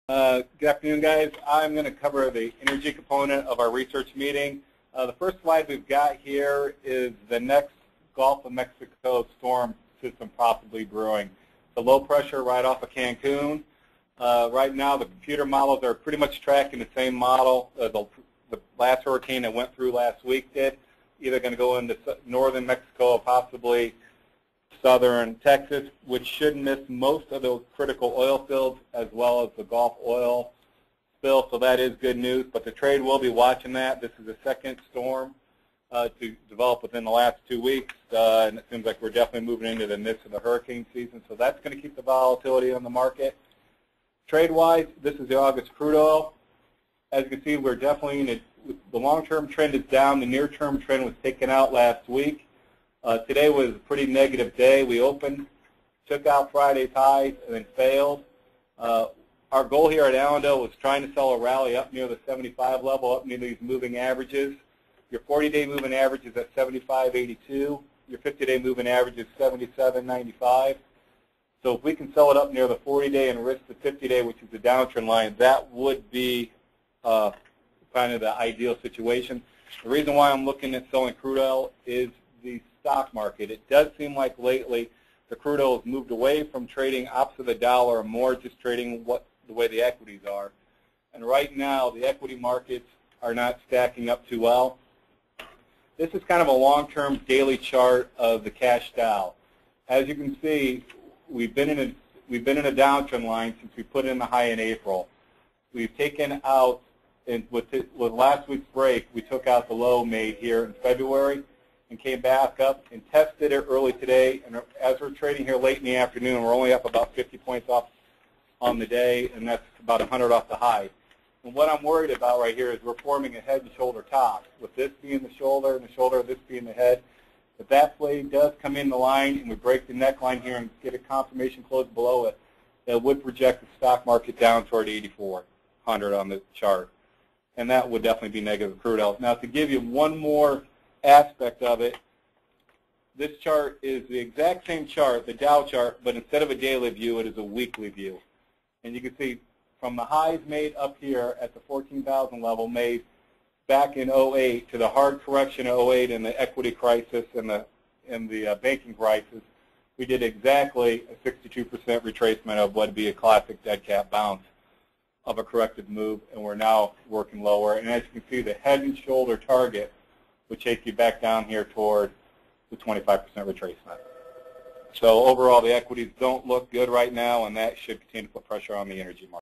Good afternoon, guys. I'm going to cover the energy component of our research meeting. The first slide we've got here is the next Gulf of Mexico storm system possibly brewing. The low pressure right off of Cancun. Right now, the computer models are pretty much tracking the same model the last hurricane that went through last week did. Either going to go into northern Mexico or possibly southern Texas, which should miss most of those critical oil fields as well as the Gulf oil spill, so that is good news. But the trade will be watching that. This is the second storm to develop within the last 2 weeks, and it seems like we're definitely moving into the midst of the hurricane season, so that's going to keep the volatility on the market. Trade-wise, this is the August crude oil. As you can see, we're definitely in the long-term trend is down. The near-term trend was taken out last week. Today was a pretty negative day. We opened, took out Friday's highs, and then failed. Our goal here at Allendale was trying to sell a rally up near the 75 level, up near these moving averages. Your 40-day moving average is at 75.82. Your 50-day moving average is 77.95. So if we can sell it up near the 40-day and risk the 50-day, which is the downtrend line, that would be kind of the ideal situation. The reason why I'm looking at selling crude oil is the stock market. It does seem like lately the crude oil has moved away from trading opposite the dollar and more just trading the way the equities are. And right now, the equity markets are not stacking up too well. This is kind of a long-term daily chart of the cash Dow. As you can see, we've been in a downtrend line since we put in the high in April. We've taken out, and with last week's break, we took out the low made here in February and came back up and tested it early today. And as we're trading here late in the afternoon, we're only up about 50 points off on the day, and that's about 100 off the high. And what I'm worried about right here is we're forming a head and shoulder top, with this being the shoulder and the shoulder of this being the head. If that blade does come in the line and we break the neckline here and get a confirmation close below it, that would project the stock market down toward 8,400 on the chart. And that would definitely be negative crude oil. Now, to give you one more aspect of it, this chart is the exact same chart, the Dow chart, but instead of a daily view, it is a weekly view. And you can see from the highs made up here at the 14,000 level made back in 08 to the hard correction of 08 and the equity crisis and the banking crisis, we did exactly a 62% retracement of what would be a classic dead cat bounce of a corrective move, and we're now working lower. And as you can see, the head and shoulder target would take you back down here toward the 25% retracement. So overall, the equities don't look good right now, and that should continue to put pressure on the energy market.